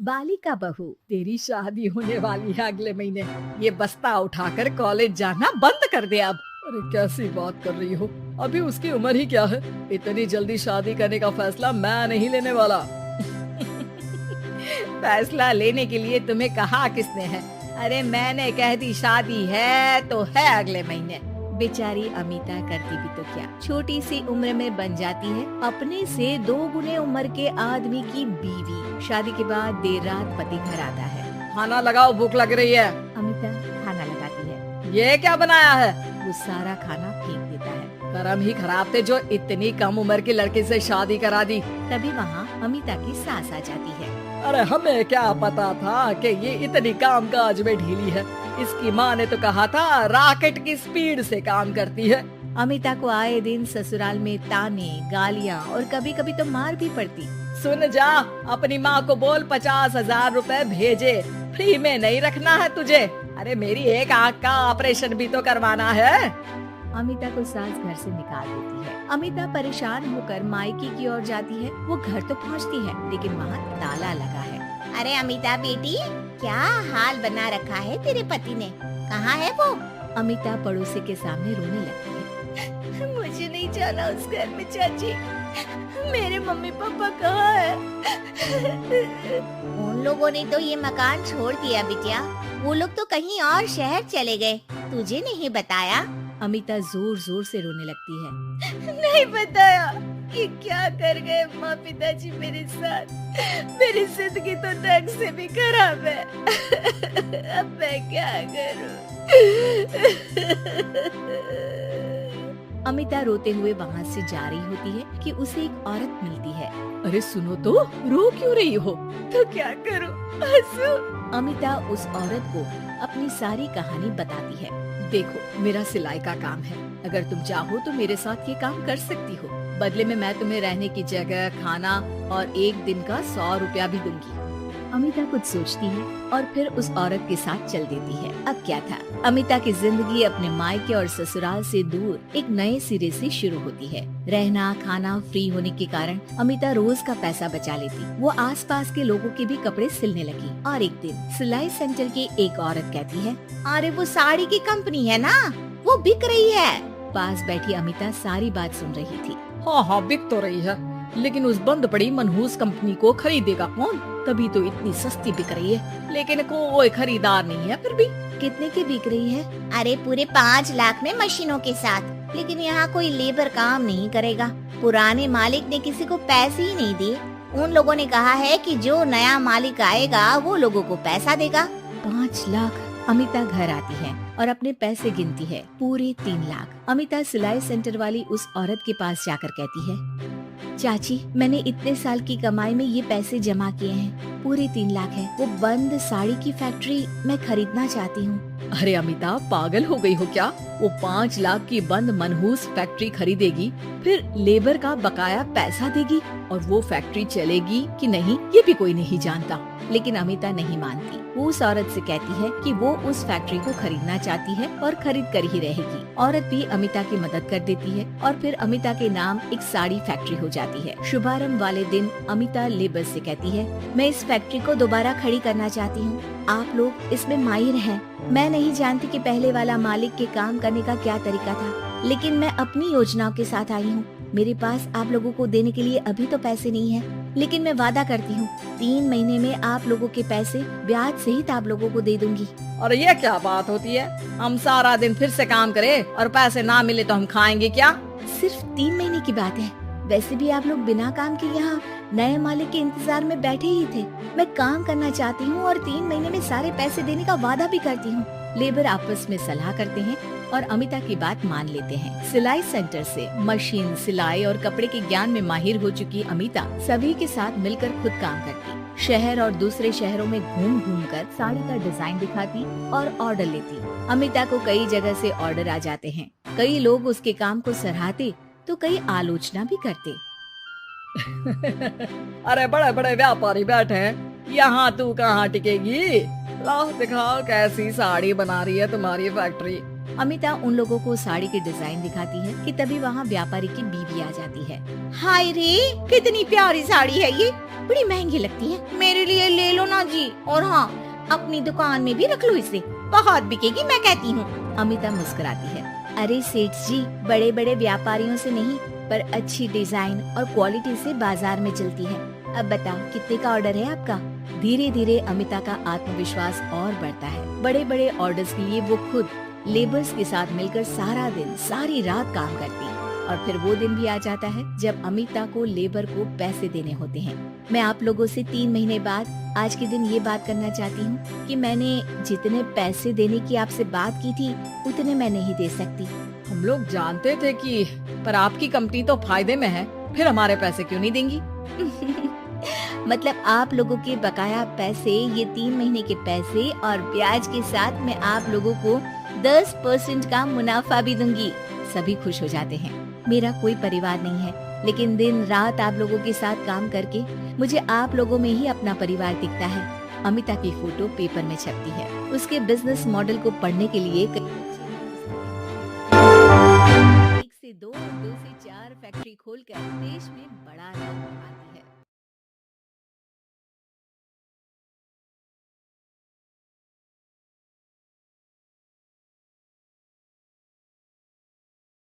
बालिका बहू, तेरी शादी होने वाली है अगले महीने। ये बस्ता उठाकर कॉलेज जाना बंद कर दे अब। अरे कैसी बात कर रही हो, अभी उसकी उम्र ही क्या है। इतनी जल्दी शादी करने का फैसला मैं नहीं लेने वाला। फैसला लेने के लिए तुम्हें कहा किसने है? अरे मैंने कह दी शादी है तो है अगले महीने। बेचारी अमिता करती भी तो क्या, छोटी सी उम्र में बन जाती है अपने से 2 गुने उम्र के आदमी की बीवी। शादी के बाद देर रात पति घर आता है। खाना लगाओ, भूख लग रही है। अमिता खाना लगाती है। ये क्या बनाया है? वो सारा खाना फेंक देता है। कर्म ही खराब थे जो इतनी कम उम्र के लड़के से शादी करा दी। तभी वहाँ अमिता की सास आ जाती है। अरे हमें क्या पता था कि ये इतनी कामकाज में ढीली है। इसकी माँ ने तो कहा था रॉकेट की स्पीड से काम करती है। अमिता को आए दिन ससुराल में ताने, गालियाँ और कभी कभी तो मार भी पड़ती। सुन जा, अपनी माँ को बोल 50,000 रुपए भेजे, फ्री में नहीं रखना है तुझे। अरे मेरी एक आँख का ऑपरेशन भी तो करवाना है। अमिता को सास घर से निकाल देती है। अमिता परेशान होकर मायके की ओर जाती है। वो घर तो पहुंचती है लेकिन वहाँ ताला लगा है। अरे अमिता बेटी, क्या हाल बना रखा है तेरे पति ने? कहाँ है वो? अमिता पड़ोसी के सामने रोने लगती है। मुझे नहीं जाना उस घर में चाची। मेरे मम्मी पापा कहाँ है? उन लोगों ने तो ये मकान छोड़ दिया बिटिया। वो लोग तो कहीं और शहर चले गए। तुझे नहीं बताया? अमिता जोर जोर से रोने लगती है। नहीं बताया। ये क्या कर गए माँ पिताजी मेरे साथ। मेरी जिंदगी तो ढंग से भी खराब है। अब मैं क्या करूँ? अमिता रोते हुए वहाँ से जा रही होती है कि उसे एक औरत मिलती है। अरे सुनो तो, रो क्यों रही हो? तो क्या करूँ? हंसू? अमिता उस औरत को अपनी सारी कहानी बताती है। देखो, मेरा सिलाई का काम है। अगर तुम चाहो तो मेरे साथ ये काम कर सकती हो। बदले में मैं तुम्हें रहने की जगह, खाना और 1 दिन का 100 रुपया भी दूंगी। अमिता कुछ सोचती है और फिर उस औरत के साथ चल देती है। अब क्या था, अमिता की जिंदगी अपने मायके और ससुराल से दूर एक नए सिरे से शुरू होती है। रहना खाना फ्री होने के कारण अमिता रोज का पैसा बचा लेती। वो आसपास के लोगों के भी कपड़े सिलने लगी। और एक दिन सिलाई सेंटर की एक औरत कहती है, अरे वो साड़ी की कंपनी है ना, वो बिक रही है। पास बैठी अमिता सारी बात सुन रही थी। हाँ, बिक तो रही है, लेकिन उस बंद पड़ी मनहूस कंपनी को खरीदेगा कौन? तभी तो इतनी सस्ती बिक रही है, लेकिन कोई खरीदार नहीं है। फिर भी कितने की बिक रही है? अरे पूरे 5 लाख में मशीनों के साथ। लेकिन यहाँ कोई लेबर काम नहीं करेगा। पुराने मालिक ने किसी को पैसे ही नहीं दिए। उन लोगों ने कहा है कि जो नया मालिक आएगा वो लोगों को पैसा देगा। 5 लाख। अमिता घर आती है और अपने पैसे गिनती है, पूरे 3 लाख। अमिता सिलाई सेंटर वाली उस औरत के पास जाकर कहती है, चाची, मैंने इतने साल की कमाई में ये पैसे जमा किए हैं, पूरे 3 लाख है। वो बंद साड़ी की फैक्ट्री मैं खरीदना चाहती हूँ। अरे अमिता, पागल हो गई हो क्या? वो 5 लाख की बंद मनहूस फैक्ट्री खरीदेगी, फिर लेबर का बकाया पैसा देगी और वो फैक्ट्री चलेगी कि नहीं ये भी कोई नहीं जानता। लेकिन अमिता नहीं मानती। वो उस औरत से कहती है कि वो उस फैक्ट्री को खरीदना चाहती है और खरीद कर ही रहेगी। औरत भी अमिता की मदद कर देती है और फिर अमिता के नाम एक साड़ी फैक्ट्री हो जाती है। शुभारंभ वाले दिन अमिता लेबर से कहती है, मैं इस फैक्ट्री को दोबारा खड़ी करना चाहती हूँ। आप लोग इसमें माहिर हैं। मैं नहीं जानती कि पहले वाला मालिक के काम करने का क्या तरीका था, लेकिन मैं अपनी योजनाओं के साथ आई हूँ। मेरे पास आप लोगों को देने के लिए अभी तो पैसे नहीं है, लेकिन मैं वादा करती हूँ 3 महीने में आप लोगों के पैसे ब्याज सहित आप लोगों को दे दूंगी। और ये क्या बात होती है? हम सारा दिन फिर से काम करें और पैसे ना मिले तो हम खाएंगे क्या? सिर्फ 3 महीने की बात है। वैसे भी आप लोग बिना काम के यहाँ नए मालिक के इंतजार में बैठे ही थे। मैं काम करना चाहती हूँ और 3 महीने में सारे पैसे देने का वादा भी करती हूँ। लेबर आपस में सलाह करते हैं और अमिता की बात मान लेते हैं। सिलाई सेंटर से मशीन, सिलाई और कपड़े के ज्ञान में माहिर हो चुकी अमिता सभी के साथ मिलकर खुद काम करती। शहर और दूसरे शहरों में घूम घूम कर साड़ी का डिजाइन दिखाती और ऑर्डर लेती। अमिता को कई जगह से ऑर्डर आ जाते हैं। कई लोग उसके काम को सराहते तो कई आलोचना भी करते। अरे बड़े बड़े व्यापारी बैठे हैं, यहाँ तू कहाँ टिकेगी? लाओ दिखाओ कैसी साड़ी बना रही है तुम्हारी फैक्ट्री। अमिता उन लोगों को साड़ी की डिजाइन दिखाती है कि तभी वहाँ व्यापारी की बीवी आ जाती है। हाय रे, कितनी प्यारी साड़ी है ये, बड़ी महंगी लगती है। मेरे लिए ले लो ना जी, और हाँ, अपनी दुकान में भी रख लो इसे, बहुत बिकेगी मैं कहती हूँ। अमिता मुस्कुराती है। अरे सेठ जी, बड़े बड़े व्यापारियों से नहीं, पर अच्छी डिजाइन और क्वालिटी से बाजार में चलती है। अब बताओ कितने का ऑर्डर है आपका? धीरे धीरे अमिता का आत्मविश्वास और बढ़ता है। बड़े बड़े ऑर्डर्स के लिए वो खुद लेबर्स के साथ मिलकर सारा दिन सारी रात काम करती है। और फिर वो दिन भी आ जाता है जब अमिता को लेबर को पैसे देने होते हैं। मैं आप लोगों से 3 महीने बाद आज के दिन ये बात करना चाहती हूँ कि मैंने जितने पैसे देने की आपसे बात की थी उतने मैं नहीं दे सकती। हम लोग जानते थे कि पर आपकी कंपनी तो फायदे में है, फिर हमारे पैसे क्यों नहीं देंगी? मतलब आप लोगों के बकाया पैसे, ये 3 महीने के पैसे और ब्याज के साथ मैं आप लोगों को 10% का मुनाफा भी दूंगी। सभी खुश हो जाते हैं। मेरा कोई परिवार नहीं है, लेकिन दिन रात आप लोगों के साथ काम करके मुझे आप लोगों में ही अपना परिवार दिखता है। अमिता की फोटो पेपर में छपती है। उसके बिजनेस मॉडल को पढ़ने के लिए 1 से 2 और 2 से 4 फैक्ट्री खोलकर देश में बड़ा नाम कमाती है।